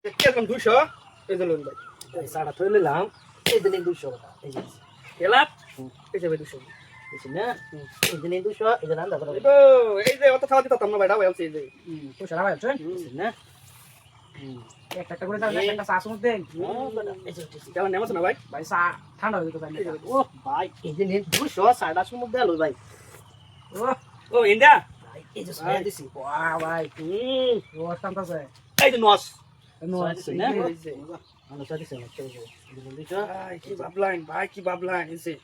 কেমন 200 এই যে লোন ভাই এই সাড়া থই লইলাম এই দিনে 200 টাকা এই যে এলাপ এই যে ভাই 200 বুঝছেন না এই দিনে 200 এই যে রান্দা করে এই যে অত খাওয়া দিতাম না ভাই ডাবা আছে এই যে তো সারা ভাই চল বুঝছেন না একটা করে দাও একটা চা সমুদ দেন এই যে কেমন নেমছ না ভাই ভাই চা ঠান্ডা হয়ে যেতে পারে ও ভাই এই দিনে 200 সাড়া সমুদ দেলো ভাই ও ইন্ডিয়া ভাই এই যে সাড়া দিছি বাহ ভাই রোজ টানতাছে এই যে নস নো না এই যে আমরা সাথে সাথে এই যে 200 ভাই কি বাবলাইন এই যে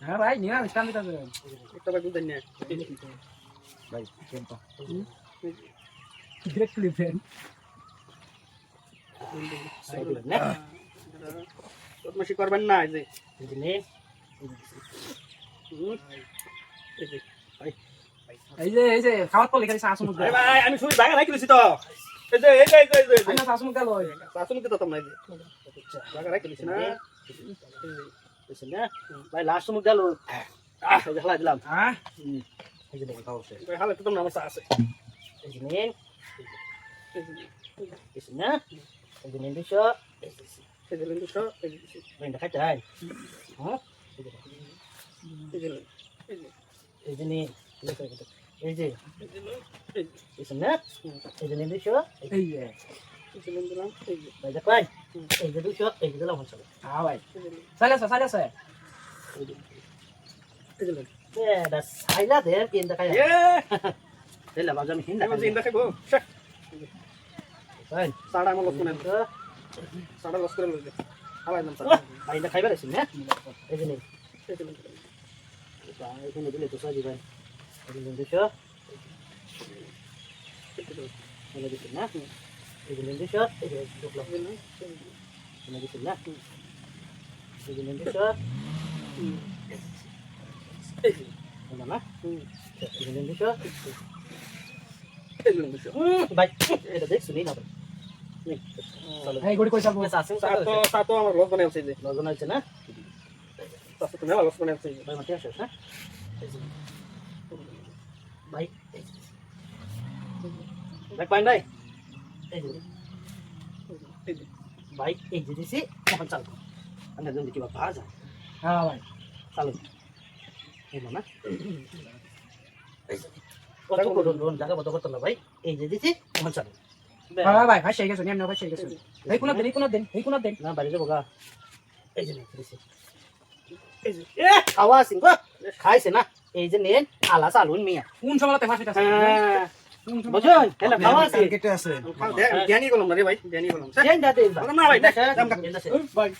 হ্যাঁ ভাই নিয়া স্টান দিতাছে একটা ভাই বুঝেন না ভাই কেমন ডিরেক্ট ক্লিপেন না বদমাশি করবেন না এই যে এই দিনে এই যে এই যে খাওয়ার পর খালি চা সমুদ আরে দেয় ভাই আমি শুই জায়গা রাখি দিছি তো এই যে আইনা চা সমুদ দেলো শাসন দিতে তো না এই যে জায়গা রাখি দিছি না বুঝছেন না ভাই লাস্ট সমুদ দেলো এই যে হালা দিলাম হ্যাঁ এই যে দেখো খাওয়াছে ভাই হালে তো না আমার আছে এই যে নেন বুঝছেন না এই যে নেন 200 এই যে লেন 200 এই যে ভেন্ডা খাইতে হয় হ্যাঁ এই যে এই যে নেন এই যে বুঝছেন না এই যে নেন 200 এই যে এই যে লেন দিলাম এই যে ভাই দেখেন এই যে 200 এই যে দিলাম হচ্ছে হ্যাঁ ভাই সাইলেছে এই যে লেন এটা সাইলা দে কেন দেখায় এ তেলা বাজা আমি হিন্দা আমি জিন্দা খাইবো শেখ ভাই সাড়া আমার লস কোনেন তো সাড়া লস করে লইছে হালাই নাম সাড়া ভাই না খাইবা আছেন না এই যে নেন এই যে লেন এখানে দিলে তো সাজি ভাই এই যে 200 এনে দিছেন না এই যে 200 এই যে ঢুকলো এনে দিছেন না এই যে 200 এই যে না না এই যে 200 এই যে লেন 200 ভাই এটা দেখ শুনি না ভাই এই গড়ি কই চালবো আছে সাতো আমার লস বানাই আছে এই যে লগন আছে না সাতো তো মেলা লস বানাই আছে ভাই মাটি আসে না ভাই ভাই পাইন ভাই এই যে এই যে ভাই এই যে দিছি এখন চাল আমরা যদি কিবা পাওয়া যায় হ্যাঁ ভাই চালু এই না কত করে লোন জায়গা বন্ধ করতে না ভাই এই যে দিছি এখন চালু হ্যাঁ ভাই ভাই গেছো নিয়ম না ভাই গেছো এই কোন দেন না বাইরে যাবো গা এই যে দিছি এই যে এ খাওয়া সিং গো খাইছে না এই যে নেন আলা চালুন মিয়া কোন সময়তে ফাঁসিটা হ্যাঁ বুঝুন তাহলে খাওয়া আছে কেটে আছে ধ্যানই করলাম না রে ভাই ধ্যানই করলাম দেন দা দেন না ভাই দেখ ভাই